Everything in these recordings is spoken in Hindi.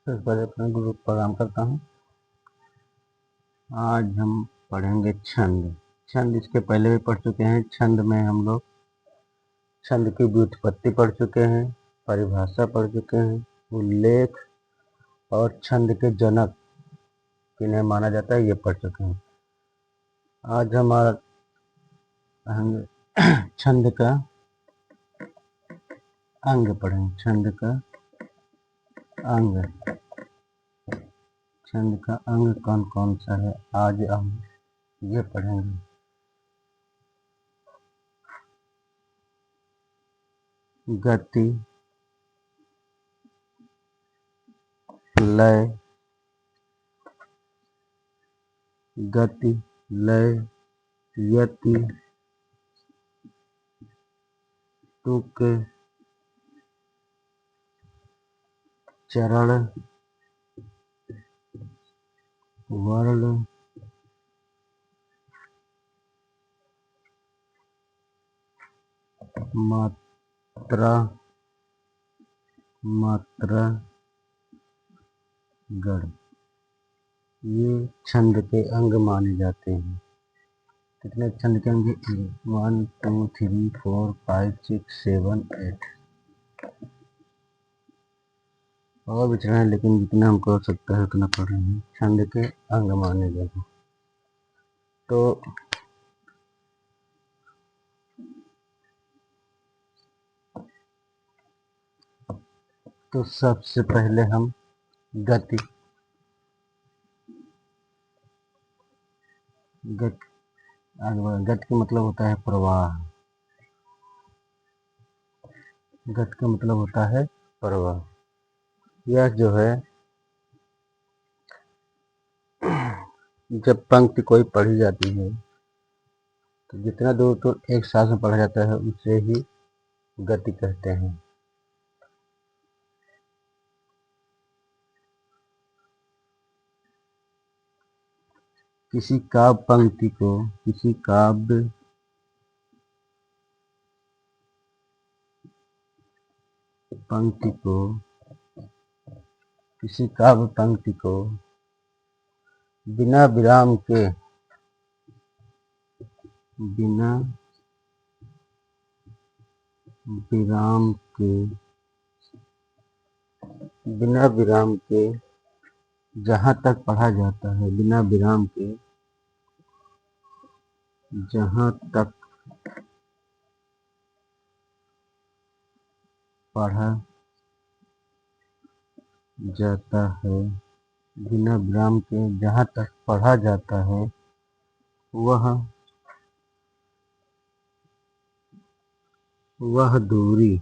सबसे पहले अपना ग्रुप प्रोग्राम करता हूँ। आज हम पढ़ेंगे छंद। छंद इसके पहले भी पढ़ चुके हैं। छंद में हम लोग छंद की व्युत्पत्ति पढ़ चुके हैं, परिभाषा पढ़ चुके हैं, उल्लेख और छंद के जनक किन्हें माना जाता है ये पढ़ चुके हैं। आज हमारा छंद का अंग पढ़ेंगे। छंद का अंग, छंद का अंग कौन कौन सा है आज हम ये पढ़ेंगे। गति, लय, गति, लय, यति, तुक, चरण, वर्ण, मात्रा, मात्रा, गण, ये छंद के अंग माने जाते हैं। कितने छंद के अंग? 1 2 3 4 5 6 7 8 और भी हैं, लेकिन जितना हमको हो सकता है उतना पढ़ रहे हैं। छंद के अंग माने जाते हैं। तो सबसे पहले हम गति, गति का मतलब होता है प्रवाह। गति का मतलब होता है प्रवाह। यह जो है जब पंक्ति कोई पढ़ी जाती है तो जितना दूर तो एक साथ में पढ़ा जाता है उसे ही गति कहते हैं। किसी काव्य पंक्ति को, किसी काव्य पंक्ति को, किसी काव्य पंक्ति को बिना विराम के, बिना विराम के, बिना विराम के जहाँ तक पढ़ा जाता है, बिना विराम के जहाँ तक पढ़ा जाता है, बिना विराम के जहाँ तक पढ़ा जाता है वह दूरी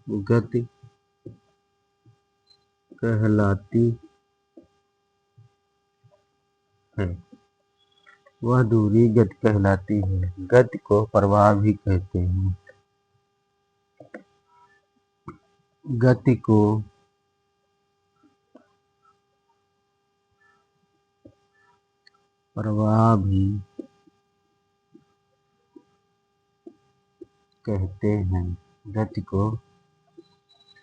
गति कहलाती है। वह दूरी गति कहलाती है। गति को प्रवाह भी कहते हैं। गति को प्रवाह भी कहते हैं। गति को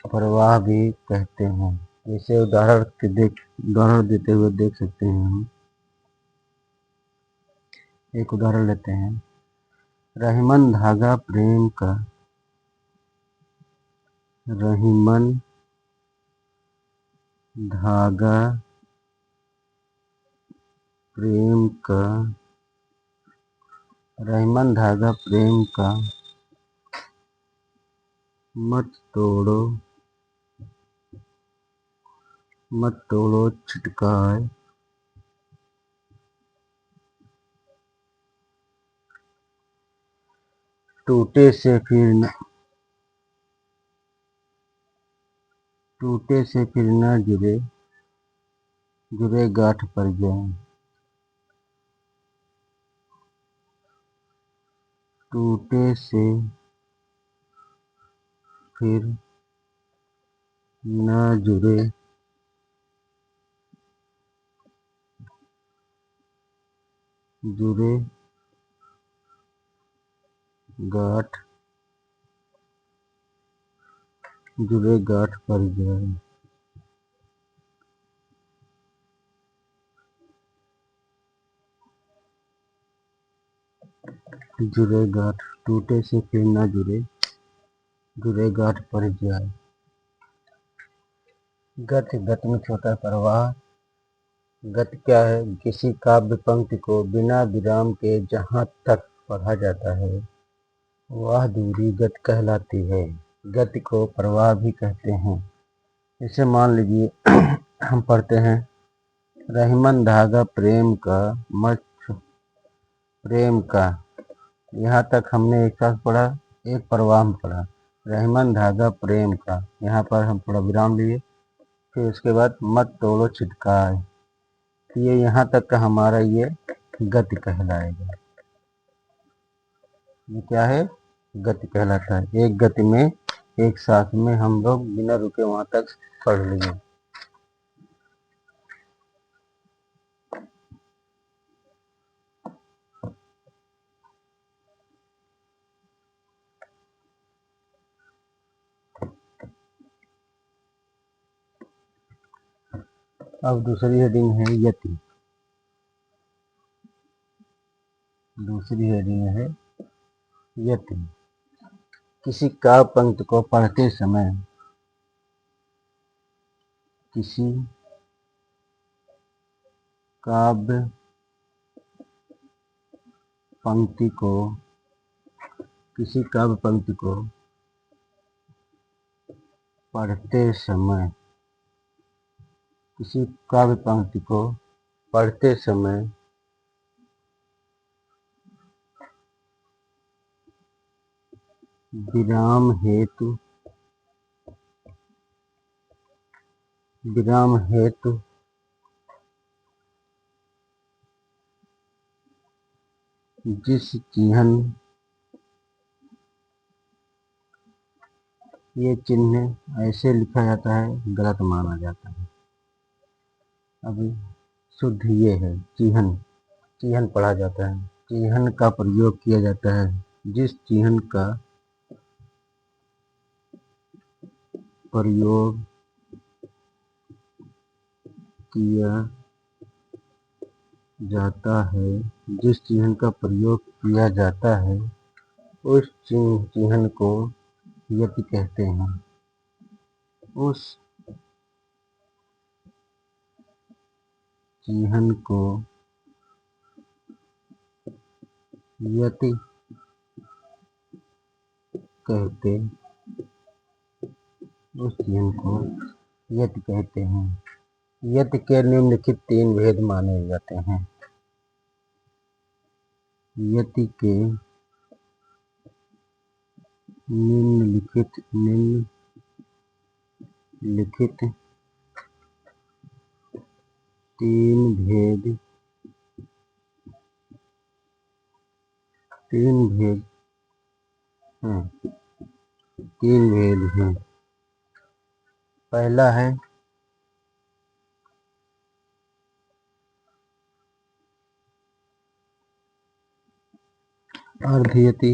प्रवाह भी कहते हैं। इसे उदाहरण देते हुए देख सकते हैं हम। एक उदाहरण लेते हैं। रहीमन धागा प्रेम का, रहीमन धागा प्रेम का, रहीमन धागा प्रेम का मत तोड़ो, मत तोड़ो छिटकाए, टूटे से फिर न जुड़े, जुड़े गांठ पर जाए। टूटे से फिर न जुड़े, जुड़े गांठ जुरे गांठ पर जाए, जुरे गांठ टूटे से फिर ना जुरे, जुरे गांठ पर जाए। गति, गति में छोटा प्रवाह। गति क्या है? किसी काव्य पंक्ति को बिना विराम के जहाँ तक पढ़ा जाता है वह दूरी गति कहलाती है। गति को प्रवाह भी कहते हैं। इसे मान लीजिए हम पढ़ते हैं, रहीमन धागा प्रेम का, मत प्रेम का। यहाँ तक हमने एक साथ पढ़ा, एक प्रवाह में पढ़ा, रहीमन धागा प्रेम का। यहाँ पर हम थोड़ा विराम लिए, फिर उसके बाद मत तोड़ो छिटकाए। ये यहाँ तक का हमारा ये गति कहलाएगा। ये क्या है? गति कहलाता है। एक गति में एक साथ में हम लोग बिना रुके वहां तक पढ़ लिए। अब दूसरी हेडिंग है यति। दूसरी हेडिंग है यति। किसी काव्य पंक्ति को पढ़ते समय, किसी काव्य पंक्ति को, किसी काव्य पंक्ति को पढ़ते समय, किसी काव्य पंक्ति को पढ़ते समय विराम हेतु, विराम हेतु जिस चिन्ह, ये चिन्ह ऐसे लिखा जाता है गलत माना जाता है। अभी शुद्ध ये है चिन्ह, चिन्ह पढ़ा जाता है, चिन्ह का प्रयोग किया जाता है। जिस चिन्ह का प्रयोग किया जाता है, जिस चिन्ह का प्रयोग किया जाता है उस चिन्ह को यति कहते हैं। उस चिन्ह को यति कहते, उस चिन्ह को यति कहते हैं। यति के निम्नलिखित 3 भेद माने जाते हैं। यति के निम्नलिखित 3 भेद, 3 भेद हैं, 3 भेद हैं। पहला है अर्धयति।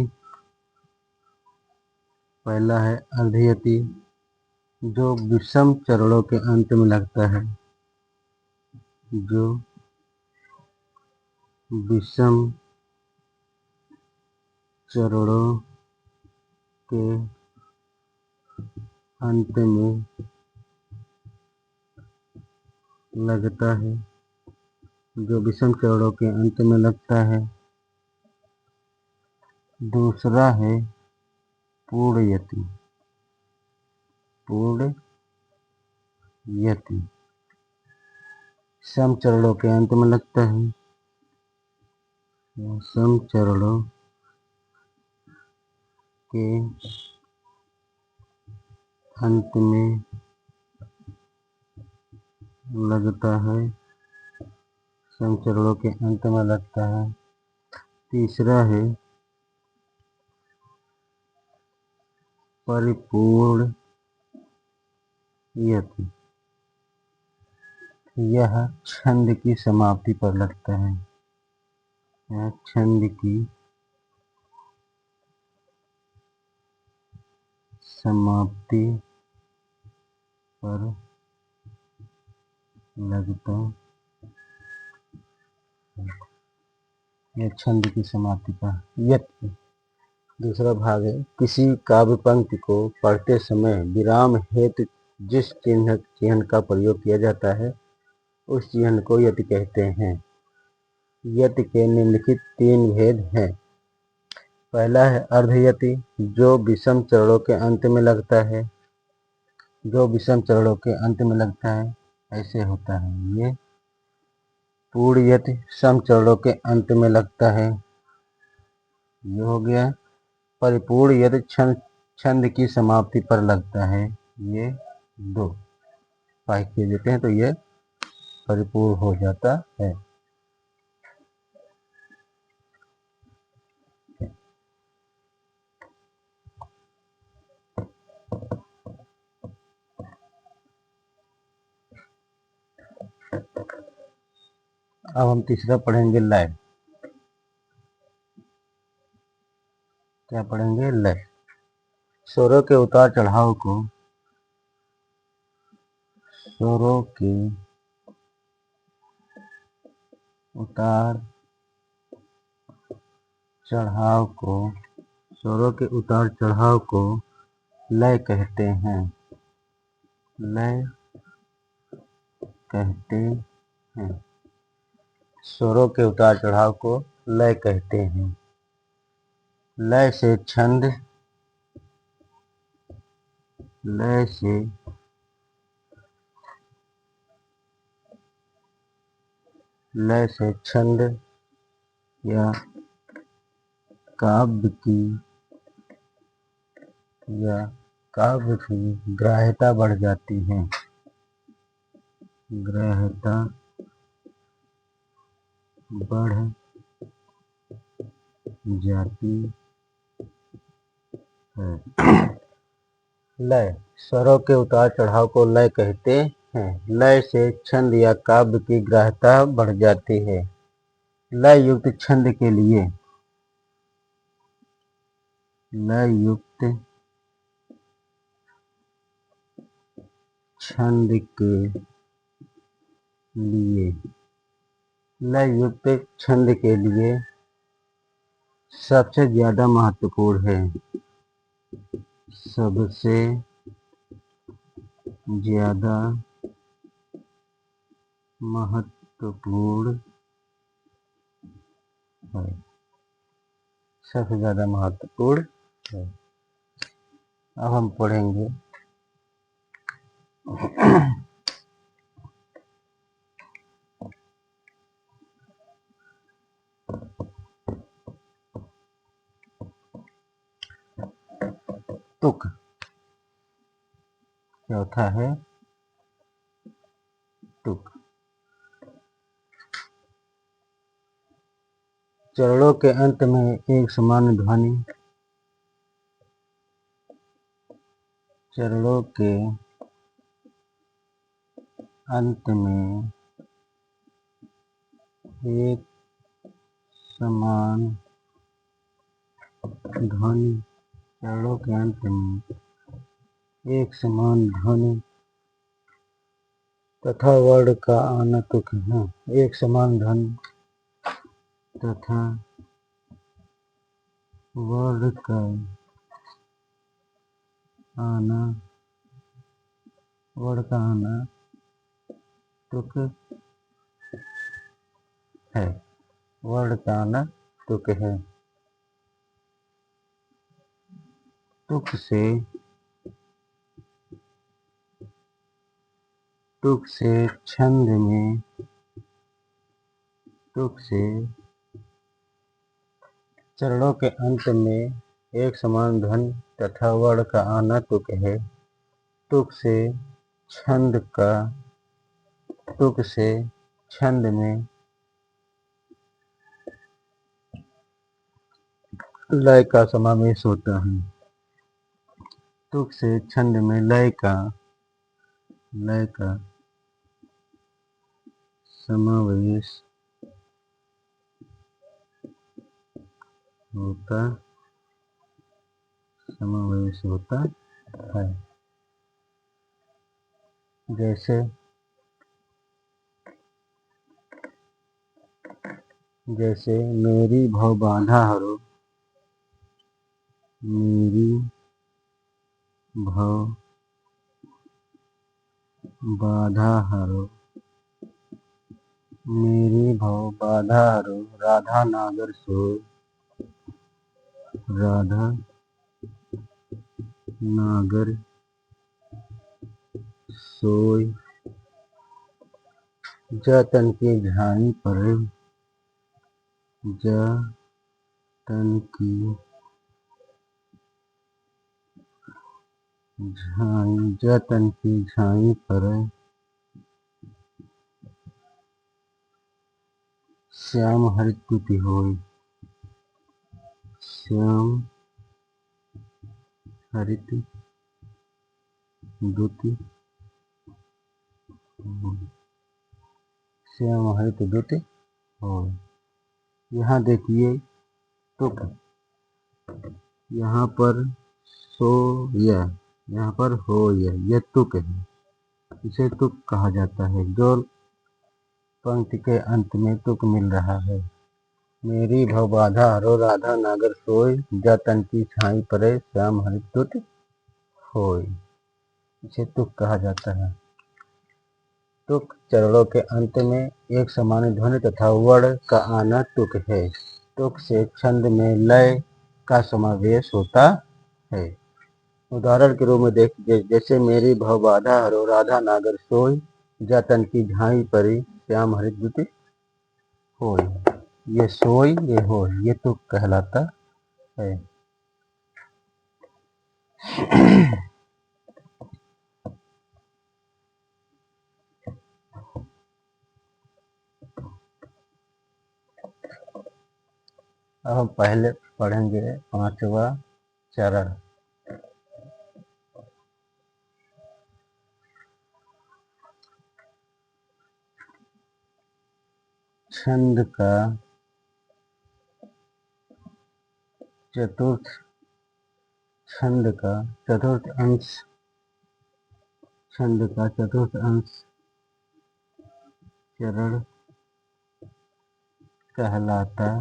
पहला है अर्धयति, जो विषम चरणों के अंत में लगता है, जो विषम चरणों के अंत में लगता है, जो विषम चरणों के अंत में लगता है। दूसरा है पूर्णयति। पूर्णयति सम चरणों के अंत में लगता है, सम चरणों के अंत में लगता है, सम चरणों के अंत में लगता है। तीसरा है परिपूर्ण यति। यह छंद की समाप्ति पर लगता है। यह छंद की समाप्ति पर लगता यह छंद की समाप्ति का यत। दूसरा भाग है, किसी काव्य पंक्ति को पढ़ते समय विराम हेतु जिस चिन्ह का प्रयोग किया जाता है उस चिन्ह को यति कहते हैं। यति के निम्नलिखित 3 भेद हैं। पहला है अर्धयति, जो विषम चरणों के अंत में लगता है। जो विषम चरणों के अंत में लगता है ऐसे होता है। ये पूर्ण यति सम चरणों के अंत में लगता है, ये हो गया। परिपूर्ण यदि छंद की समाप्ति पर लगता है, ये 2 पाई के देते हैं तो ये परिपूर्ण हो जाता है। अब हम तीसरा पढ़ेंगे लय। क्या पढ़ेंगे? लय। स्वरों के उतार चढ़ाव को स्वरों के उतार चढ़ाव को स्वरों के उतार चढ़ाव को लय कहते हैं। लय कहते हैं। स्वरों के उतार चढ़ाव को लय कहते हैं। लय से छंद लय से छंद या काव्य की ग्राह्यता बढ़ जाती है। ग्राह्यता बढ़ जाती है। लय। स्वरों के उतार चढ़ाव को लय कहते हैं। लय से छंद या काव्य की ग्राह्यता बढ़ जाती है। लय युक्त छंद के लिए लय युक्त छंद के लिए लय युक्त छंद के लिए सबसे ज्यादा महत्वपूर्ण है। सबसे ज्यादा महत्वपूर्ण है। सबसे ज्यादा महत्वपूर्ण है। अब हम पढ़ेंगे तुक। चौथा है तुक। चरणों के अंत में एक समान ध्वनि चरणों के अंत में एक समान ध्वनि चरणों के अंत में एक समान ध्वनि तथा वर्ण का आना तुक है। एक समान ध्वनि तथा वर्ण का आना तुक है। वर्ण का आना तुक है। तुक से छंद में चरणों के अंत में एक समान ध्वनि तथा वर्ण का आना तुक है। तुक से छंद में लय का समावेश होता है। तुक से छंद में लय का समावेश होता है। जैसे जैसे मेरी भव बाधा हरो, मेरी भव बाधा हरो, मेरी भव बाधा हरो, राधा नागर सोय, राधा नागर सोय, जतन की झाई परे, जतन की झाई, जतन की झाई परे, श्याम हरित दुति होय, श्याम हरित दुति, श्याम हरित दुति होय। यहाँ देखिए तुक, यहाँ पर सो यह, यहाँ पर हो यह तुक है, इसे तुक कहा जाता है। जो पंक्ति के अंत में तुक मिल रहा है, मेरी भव बाधा हरो, राधा नागर सोय, जतन की छाई परे, श्याम हरित दुति होय, इसे तुक कहा जाता है। तुक चरणों के अंत में एक समान ध्वनि तथा वर्ण का आना तुक है। तुक से छंद में लय का समावेश होता है। उदाहरण के रूप में देखिए, जैसे मेरी भव बाधा हरो, राधा नागर सोय, जतन की झाई परी, श्याम हरित दुति होय। ये सोय, ये होय, ये तुक कहलाता है। अब हम पहले पढ़ेंगे 5वां चरण। छंद का चतुर्थ, छंद का चतुर्थ अंश, छंद का चतुर्थ अंश चरण कहलाता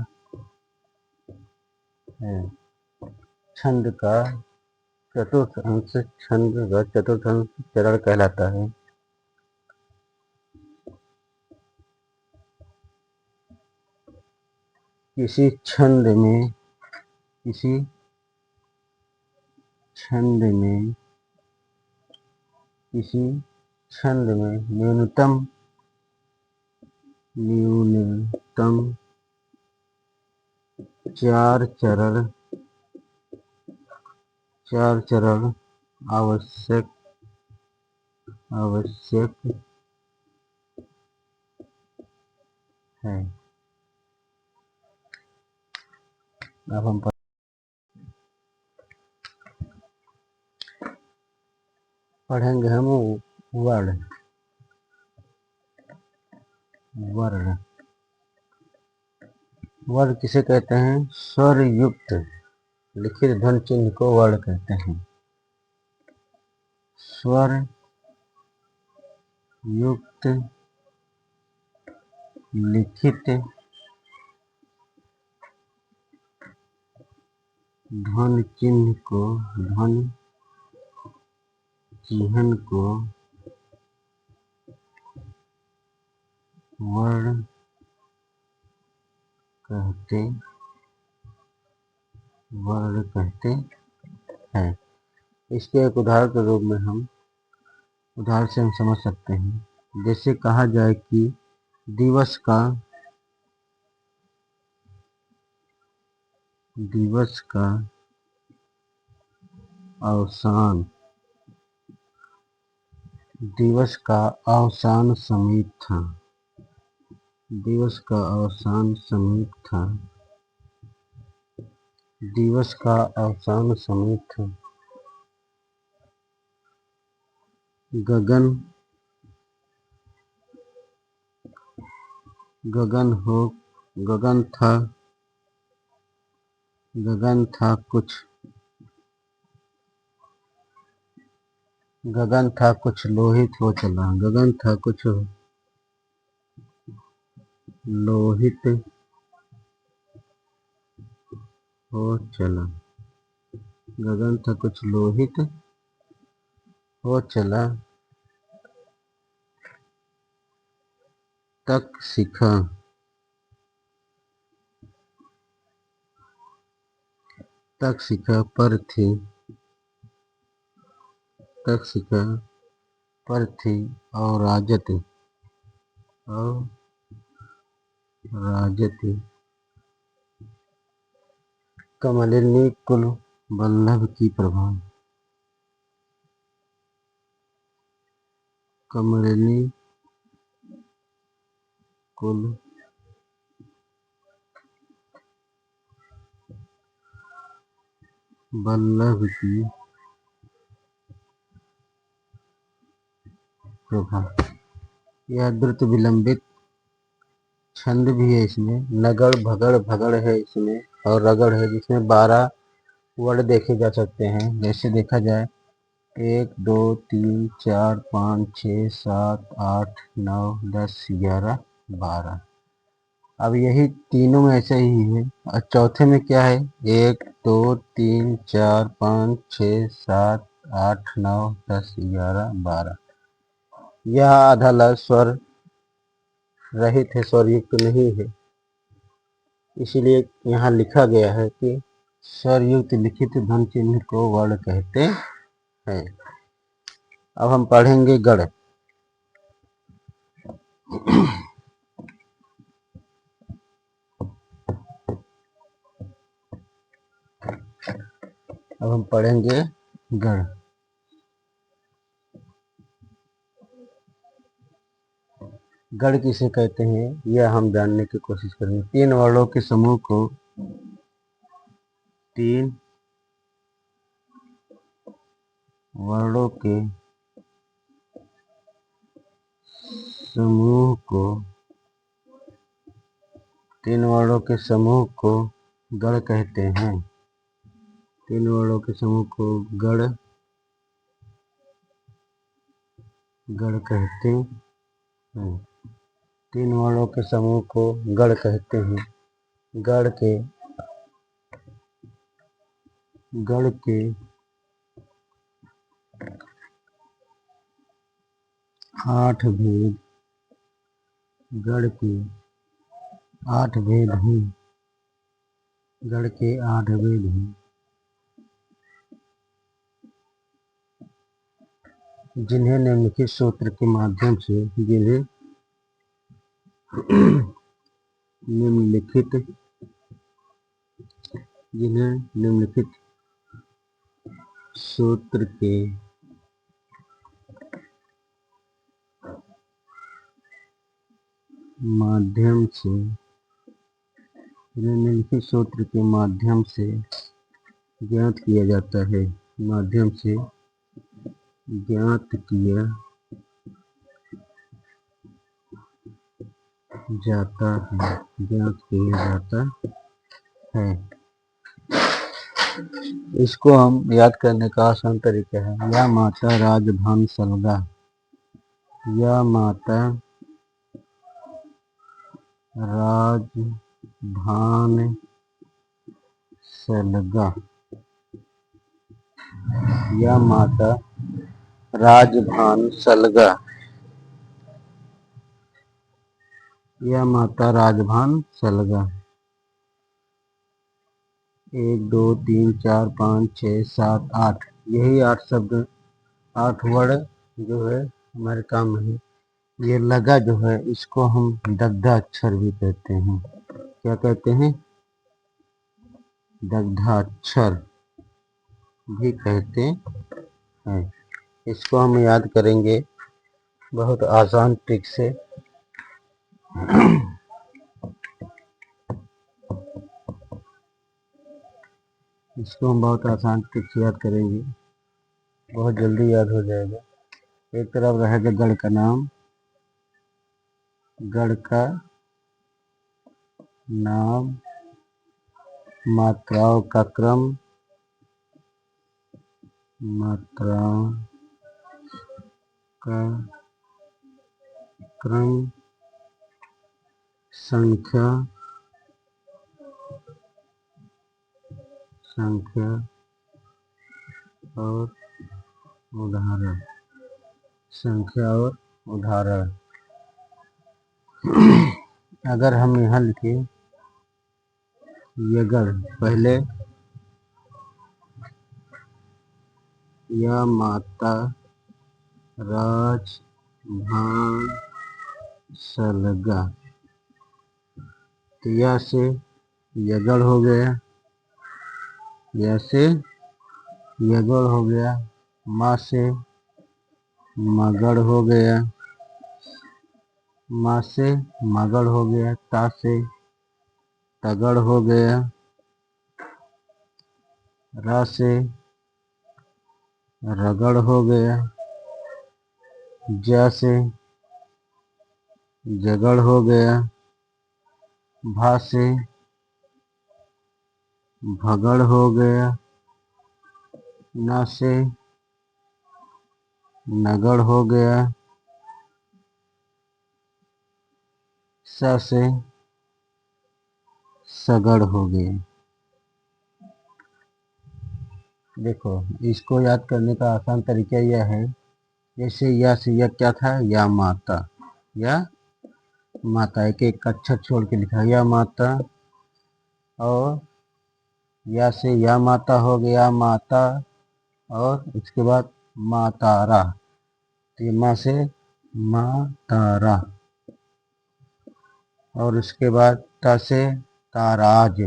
है। छंद का चतुर्थ अंश, छंद का चतुर्थ अंश चरण कहलाता है। किसी छंद में, किसी छंद में, किसी छंद में न्यूनतम, न्यूनतम 4 चरण, 4 चरण आवश्यक, आवश्यक है। अब हम पढ़ेंगे हम वर्ण, वर्ण, वर्ण किसे कहते हैं? स्वर युक्त लिखित ध्वनि चिन्ह को वर्ण कहते हैं। स्वर युक्त लिखित ध्वनि चिन्ह को, ध्वनि चिन्ह को वर्ण कहते, वर्ण कहते हैं। इसके एक उदाहरण के रूप में हम, उदाहरण से हम समझ सकते हैं। जैसे कहा जाए कि दिवस का, दिवस का अवसान, दिवस का अवसान समीप था, दिवस का अवसान समीप था, दिवस का अवसान समीप था। गगन, गगन हो, गगन था, गगन था कुछ, गगन था कुछ लोहित हो चला, गगन था कुछ लोहित हो चला, गगन था कुछ लोहित हो चला, तक शिखा पर थी, तक शिखा पर थी और राजती कमलिनी कुल वल्लभ की प्रभा, कमलिनी कुल वल्लभ की प्रभा। यह द्रुत विलंबित छंद भी है इसमें, नगड़ भगड़ भगड़ है इसमें और रगड़ है, जिसमें 12 वर्ड देखे जा सकते हैं। जैसे देखा जाए 1 2 3 4 5 6 7 8 9 10 11 12। अब यही तीनों में ऐसा ही है और चौथे में क्या है 1 2 3 4 5 6 7 8 9 10 11 12। यह आधा लय स्वर रहित है, स्वरयुक्त नहीं है, इसीलिए यहाँ लिखा गया है कि स्वरयुक्त लिखित ध्वनि चिन्ह को वर्ण कहते हैं। अब हम पढ़ेंगे गढ़। अब हम पढ़ेंगे गढ़। गढ़ किसे कहते हैं यह हम जानने की कोशिश करेंगे। 3 वर्णों के समूह को 3 वर्णों के समूह को 3 वर्णों के समूह को गढ़ कहते हैं। 3 वर्णों के समूह को गढ़ कहते हैं। 3 वर्णों के समूह को गढ़ कहते हैं। गढ़ के 8 भेद, गढ़ के 8 भेद हैं, गढ़ के 8 भेद हैं, जिन्हें निम्नलिखित सूत्र के माध्यम से निम्नलिखित सूत्र के माध्यम से ज्ञात किया जाता है, ज्ञात किया जाता है। इसको हम याद करने का आसान तरीका है। या माता राजभान सलगा, या माता राजभान सलगा, या माता राजभान सलगा, या माता राजभान सलगा। 1 2 3 4 5 6 7 8, यही 8 शब्द 8 वर्ड जो है हमारे काम में है। ये लगा जो है इसको हम दग्धाक्षर भी कहते हैं। क्या कहते हैं? दग्धाक्षर भी कहते हैं। इसको हम याद करेंगे बहुत आसान ट्रिक से। इसको हम बहुत आसान ट्रिक से याद करेंगे, बहुत जल्दी याद हो जाएगा। एक तरफ रहेगा गढ़ का नाम, गढ़ का नाम, मात्राओं का क्रम, मात्राओं का क्रम संख्या और उदाहरण संख्या और उदाहरण। अगर हम यहाँ लिखे यगड़, पहले या माता राज भान सलगा, तो या से यगड़ हो गया, या से यगड़ हो गया, माँ से मगड़ हो गया, माँ से मगड़ हो गया, ता से तगड़ हो गया, रा से रगड़ हो गया, जा से जगड़ हो गया, भा से भगड़ हो गया, ना से नगड़ हो गया, सा से सगड़ हो गया। देखो, इसको याद करने का आसान तरीका यह है, जैसे या से यह क्या था, या माता, या माता, एक एक अक्षर छोड़ के लिखा या माता, और या से या माता हो गया माता, और उसके बाद मातारा, तो ये माँ से मातारा, और उसके बाद ता से ताराज,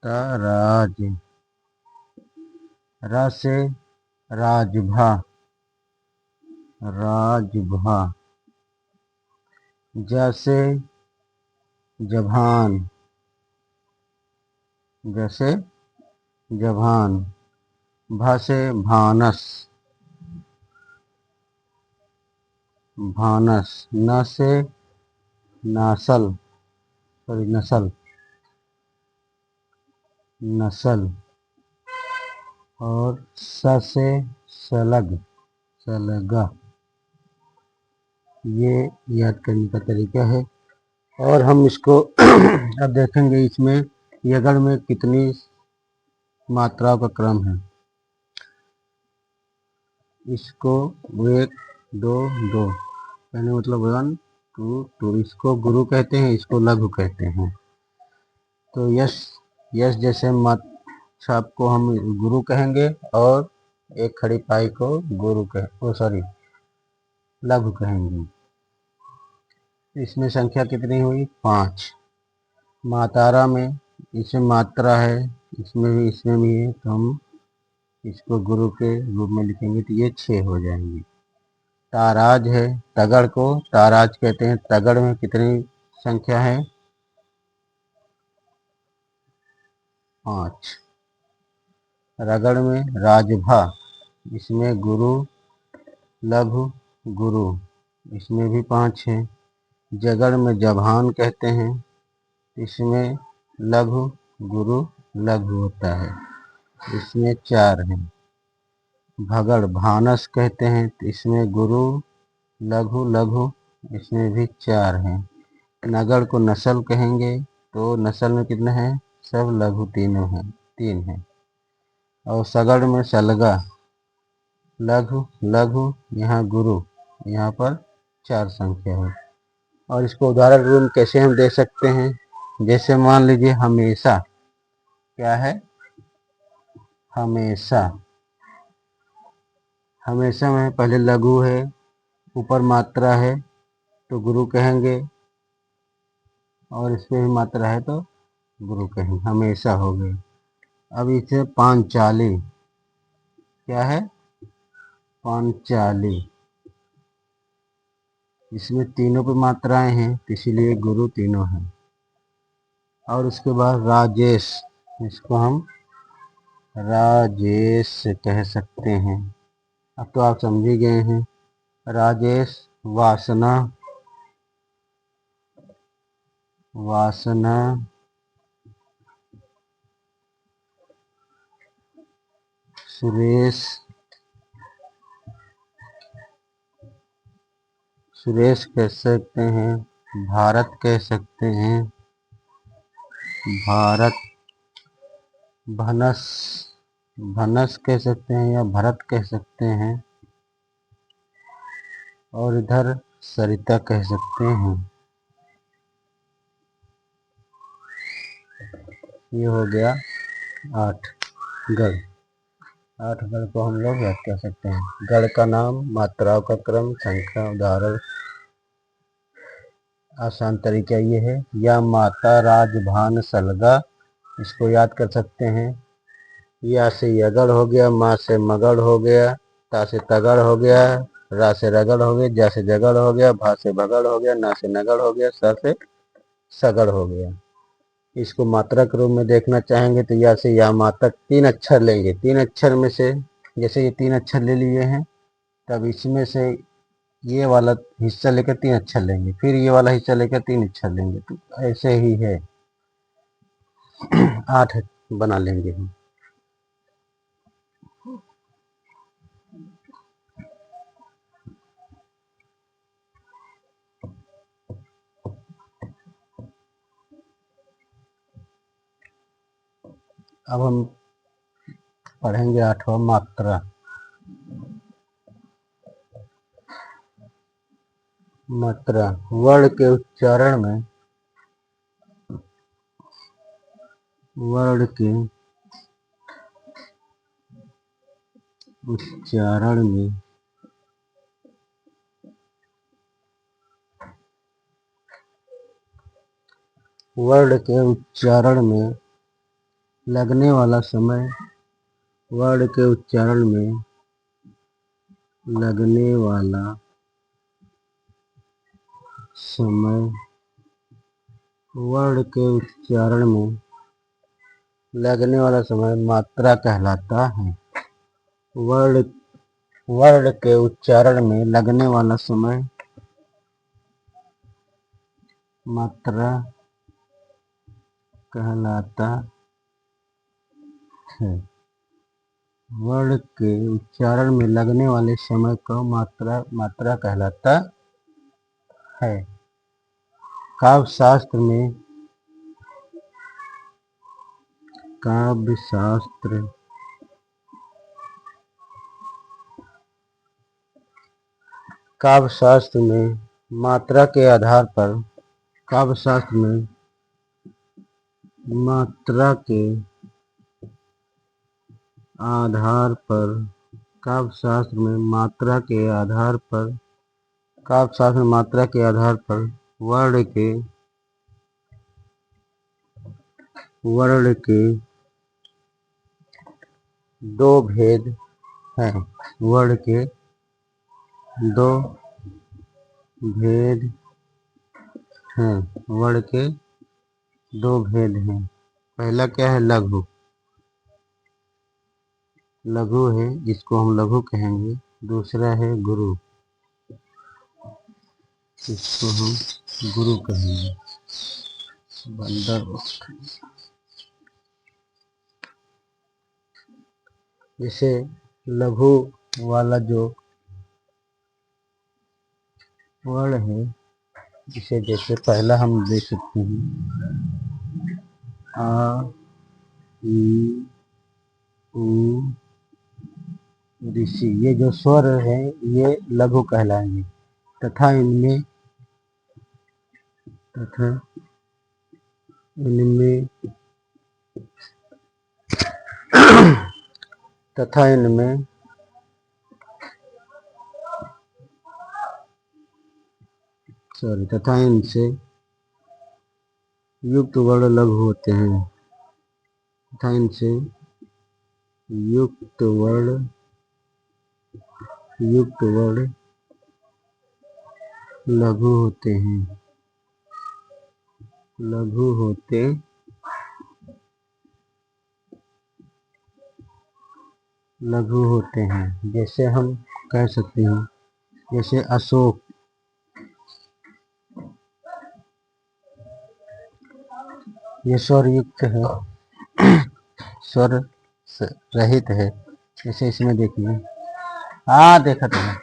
ताराज, रा से राजभा, राजभा, जा से जभान, जैसे जभान, भा से भानस, भानस, न से नासल, सॉरी नसल, नसल, और स से सलग, सलगा। ये याद करने का तरीका है। और हम इसको अब देखेंगे इसमें यगड़ में कितनी मात्राओं का क्रम है। इसको 1 2 2 यानी मतलब 1 2 2, इसको गुरु कहते हैं, इसको लघु कहते हैं। तो यश, यश जैसे मत छाप को हम गुरु कहेंगे, और एक खड़ी पाई को गुरु लघु कहेंगे। इसमें संख्या कितनी हुई, 5। मातारा में इसमें मात्रा है, इसमें भी है, तो हम इसको गुरु के रूप में लिखेंगे, तो ये 6 हो जाएंगे। ताराज है, तगड़ को ताराज कहते हैं, तगड़ में कितनी संख्या है, 5। रगड़ में राजभा, इसमें गुरु लघु गुरु, इसमें भी 5 है। जगड़ में जभान कहते हैं, इसमें लघु गुरु लघु होता है, इसमें 4 है। भगड़ भानस कहते हैं, इसमें गुरु लघु लघु, इसमें भी 4 है। नगड़ को नसल कहेंगे, तो नसल में कितने हैं, सब लघु तीनों हैं, 3 है। और सगड़ में सलगा, लघु लघु, यहाँ गुरु, यहाँ पर 4 संख्या है। और इसको उदाहरण रूप में कैसे हम दे सकते हैं, जैसे मान लीजिए हमेशा, क्या है, हमेशा, हमेशा में पहले लघु है, ऊपर मात्रा है, तो गुरु कहेंगे, और इसमें भी मात्रा है तो गुरु कहेंगे, हमेशा हो गए। अब इसे पांचाली, क्या है, पांचाली, इसमें तीनों पे मात्राएं हैं, इसीलिए गुरु तीनों हैं। और उसके बाद राजेश, इसको हम राजेश कह सकते हैं। अब तो आप समझ ही गए हैं। राजेश, वासना, वासना, सुरेश, सुरेश कह सकते हैं, भारत कह सकते हैं, भारत, भनस, भनस कह सकते हैं या भरत कह सकते हैं, और इधर सरिता कह सकते हैं। ये हो गया 8 गढ़। 8 गढ़ को हम लोग याद कर सकते हैं। गढ़ का नाम, मात्राओं का क्रम, संख्या, उदाहरण। आसान तरीका ये है, या माता राजभान सलगा, इसको याद कर सकते हैं। या से यगड़ हो गया, माँ से मगड़ हो गया, ता से तगड़ हो गया, रा से रगड़ हो गया, जा से जगड़ हो गया, भा से भगड़ हो गया, ना से नगड़ हो गया, सा से सगड़ हो गया। इसको मात्रा के रूप में देखना चाहेंगे तो या से या मात्रा 3 अक्षर लेंगे। 3 अक्षर में से जैसे ये 3 अक्षर ले लिए हैं, तब इसमें से ये वाला हिस्सा लेकर 3 अक्षर लेंगे, फिर ये वाला हिस्सा लेकर 3 अक्षर लेंगे, तो ऐसे ही है। 8 बना लेंगे हम। अब हम पढ़ेंगे 8वां मात्रा। मात्रा वर्ण के उच्चारण में, वर्ण के उच्चारण में वर्ण के उच्चारण में लगने वाला समय, वर्ण के उच्चारण में लगने वाला समय, वर्ण के उच्चारण में लगने वाला समय मात्रा कहलाता है। वर्ण के उच्चारण में लगने वाला समय मात्रा कहलाता है। वर्ण के उच्चारण में लगने वाले समय को मात्रा कहलाता है। काव्य शास्त्र में, काव्य शास्त्र में मात्रा के आधार पर, काव्य शास्त्र में मात्रा के आधार पर, काव्य शास्त्र में मात्रा के आधार पर, काव्य शास्त्र में मात्रा के आधार पर वर्ण के 2 भेद हैं। वर्ण के 2 भेद हैं। वर्ण के 2 भेद हैं। पहला क्या है? लघु। लघु है, जिसको हम लघु कहेंगे। दूसरा है गुरु, इसको हम गुरु कहेंगे। बंदर। जैसे लघु वाला जो वर्ण है, इसे जैसे पहला हम देख सकते हैं, आ, ई, उ, ऋषि। ये जो स्वर है ये लघु कहलाएंगे। तथा इनमें तथा इनमें तथा इनसे युक्त वर्ण लघु होते हैं। तथा इनसे युक्त वर्ण लघु होते हैं। लघु होते हैं। जैसे हम कह सकते हैं, जैसे अशोक। ये स्वर युक्त है, स्वर रहित है। जैसे इसमें देखिए, हाँ देखा था।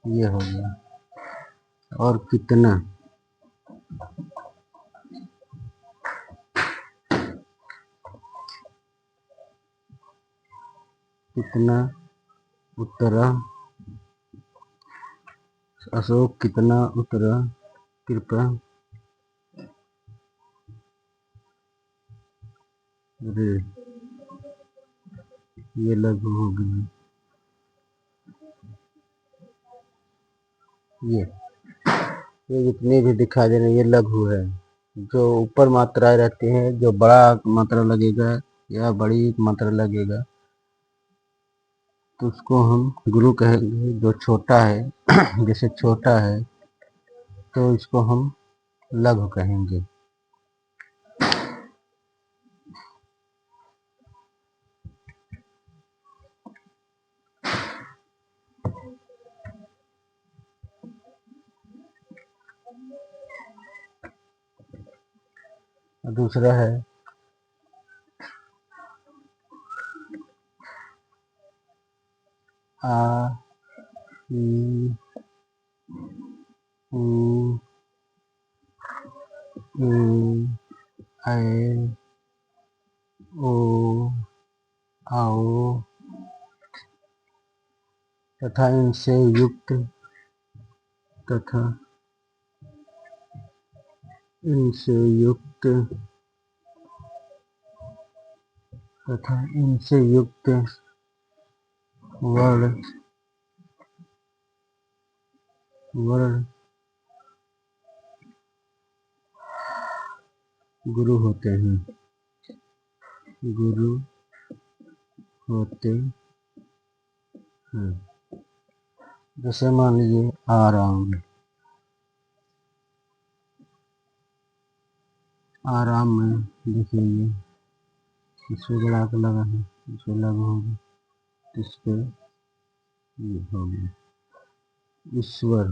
ये हो गया। और कितना, कितना उतरा, अशोक कितना उतरा, कृपया रे, ये लघु हो गया। ये जितने भी दिखाई दे रहे हैं ये लघु है। जो ऊपर मात्राएं रहती हैं, जो बड़ा मात्रा लगेगा या बड़ी मात्रा लगेगा तो उसको हम गुरु कहेंगे। जो छोटा है जैसे छोटा है तो इसको हम लघु कहेंगे। दूसरा है आ ई उ ई ऐ ओ आओ तथा इनसे युक्त, तथा इनसे युक्त, तथा इनसे युक्त वर्ण वर्ण गुरु होते हैं। गुरु होते हैं। जैसे मान लीजिए आराम, आराम में देखिए ये इसको बढ़ा के लगा है, इसको लगा होगा, इस पे ये हो गया ईश्वर।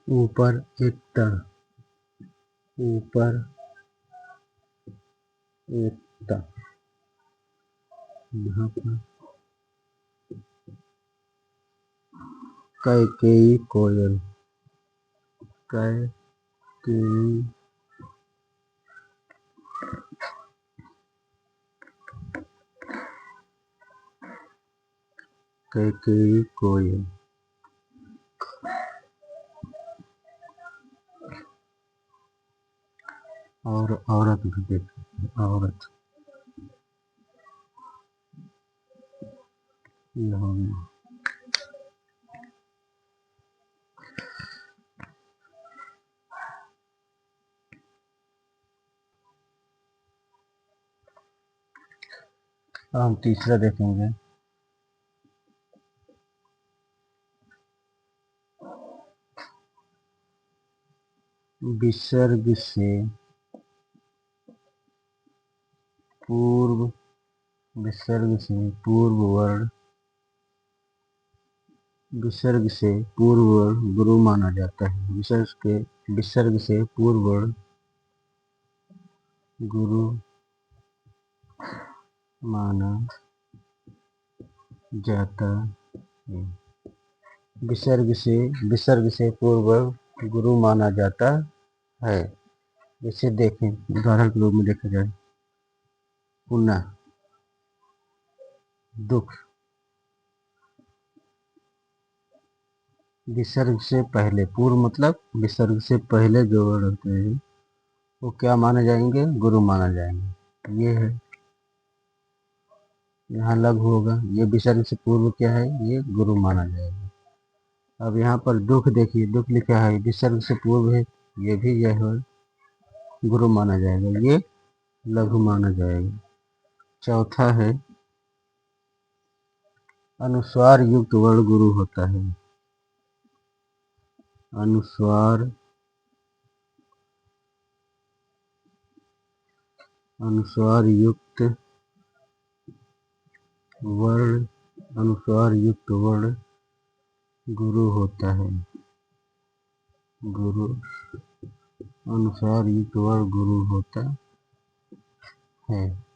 ऊपर एकता, ऊपर एकता, यहाँ पर कैकेयी कोयल, कैकेयी कैकेयी कोयल। और औरत भी देखिए, औरत ये हो गया। हम तीसरा देखेंगे। विसर्ग से पूर्व, विसर्ग से पूर्व वर्ण, विसर्ग से पूर्व वर्ण गुरु माना जाता है। विसर्ग से पूर्व वर्ण गुरु माना जाता है। विसर्ग से पूर्व वर्ण गुरु माना जाता है। जैसे देखें, उदाहरण के रूप में देखा जाए, पुनः, दुख, विसर्ग से पहले, पूर्व मतलब विसर्ग से पहले जो वर्ण होते हैं वो क्या माने जाएंगे, गुरु माना जाएंगे। ये है, यहाँ लघु होगा, ये विसर्ग से पूर्व क्या है, ये गुरु माना जाएगा। अब यहाँ पर दुख देखिए, दुख लिखा है, विसर्ग से पूर्व है, ये भी यह है गुरु माना जाएगा, ये लघु माना जाएगा। चौथा है अनुस्वार युक्त वर्ण गुरु होता है। अनुस्वार युक्त वर्ण, अनुस्वार युक्त वर्ण गुरु होता है। गुरु अनुसार युक्त वर्ग गुरु होता है।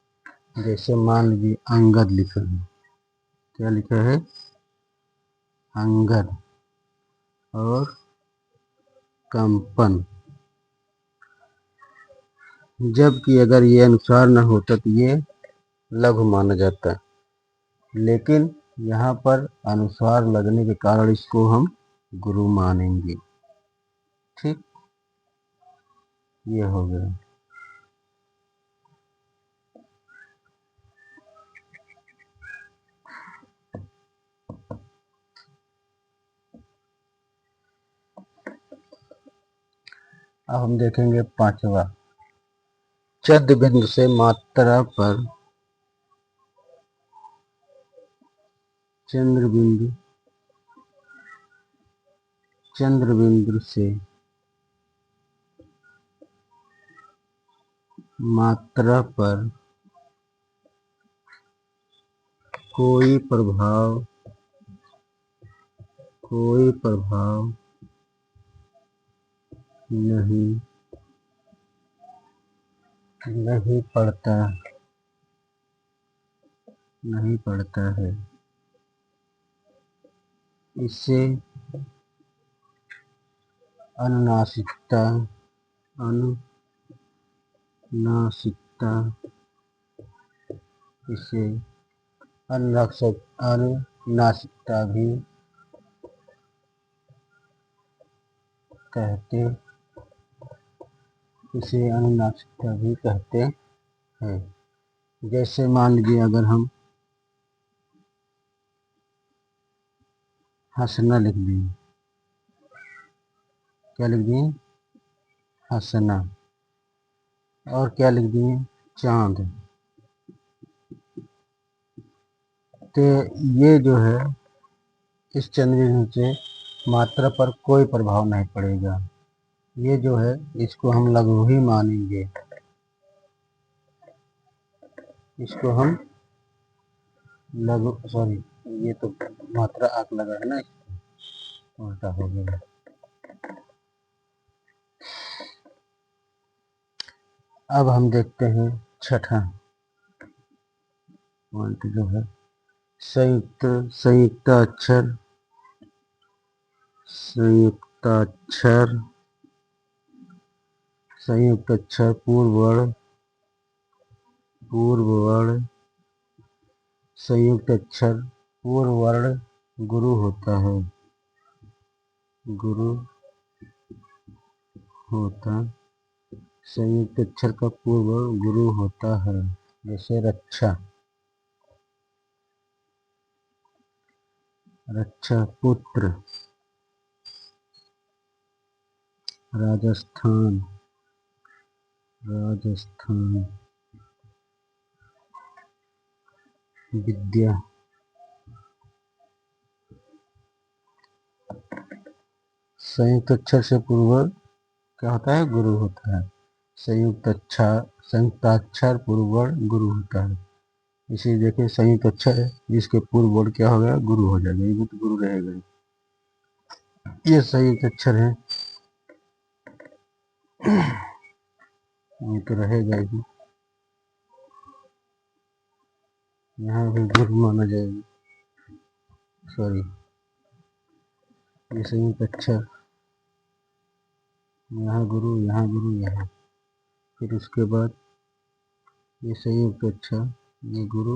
जैसे मान लीजिए अंगद लिखा है, क्या लिखा है? अंगद और कंपन, जबकि अगर ये अनुसार न होता तो ये लघु माना जाता, लेकिन यहाँ पर अनुसार लगने के कारण इसको हम गुरु मानेंगे। ठीक, ये हो गया। अब हम देखेंगे पांचवा, चंद्र बिंदु से मात्रा पर चंद्र बिंदु से मात्रा पर कोई प्रभाव नहीं पड़ता है। इससे अनुनासिकता इसे अनुनासिकता भी कहते हैं। जैसे मान लीजिए अगर हम हंसना लिख दें, क्या लिख दिए? हंसना। और क्या लिख दिए? चांद। तो ये जो है इस चंद्र बिंदु से मात्रा पर कोई प्रभाव नहीं पड़ेगा, ये जो है इसको हम लघु ही मानेंगे, इसको हम लघु, सॉरी ये तो मात्रा आक लगा है ना, उल्टा हो गया। अब हम देखते हैं छठा पॉइंट जो है संयुक्ताक्षर पूर्व वर्ण संयुक्त अक्षर पूर्व वर्ण गुरु होता है, संयुक्त अक्षर का पूर्व वर्ण गुरु होता है। जैसे रक्षा, पुत्र, राजस्थान, विद्या, संयुक्त अक्षर से पूर्व क्या होता है? गुरु होता है। संयुक्ताक्षर पूर्व वर्ण गुरु होता है। इसी देखिए संयुक्त अक्षर है जिसके पूर्व वर्ण क्या हो गया? गुरु हो जाएगा, ये भी तो गुरु रहेगा। ये संयुक्त अक्षर है, ये तो रहेगा ही, यहाँ भी गुरु माना जाएगा। सॉरी, ये संयुक्त अक्षर, यहाँ गुरु, यहाँ गुरु, यहाँ, फिर उसके बाद ये संयुक्त अक्षर, ये गुरु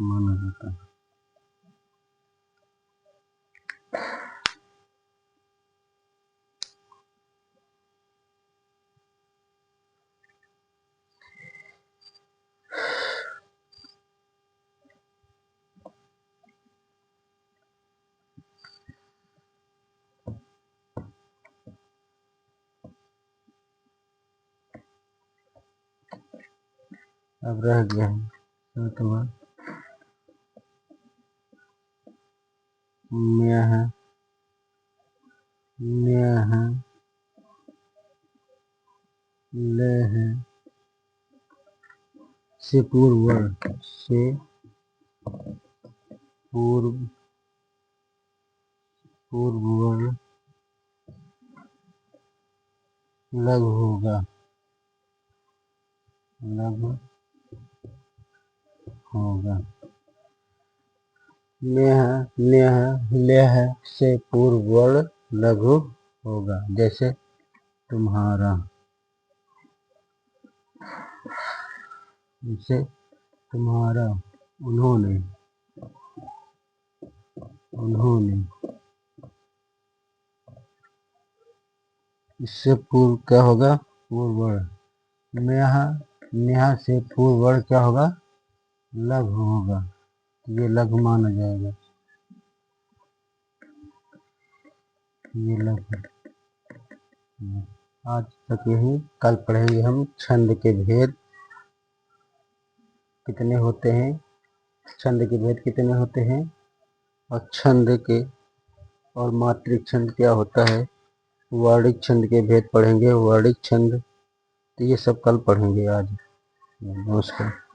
माना जाता है। अब रह गया है सातवां, से पूर्व वर्ण लघु होगा, लघु होगा। नेह, नेह, लेह से पूर्व वर्ण लघु होगा, जैसे तुम्हारा, जैसे तुम्हारा, उन्होंने, उन्होंने। इससे पूर्व क्या होगा? पूर्व वर्ण। नेहा, नेहा से पूर्व वर्ण क्या होगा? लघु होगा, ये लघु माना जाएगा, ये लघु। आज तक यही, कल पढ़ेंगे हम छंद के भेद कितने होते हैं, छंद के भेद कितने होते हैं, और छंद के और मात्रिक छंद क्या होता है, वर्णिक छंद के भेद पढ़ेंगे, वर्णिक छंद, तो ये सब कल पढ़ेंगे। आज नमस्कार।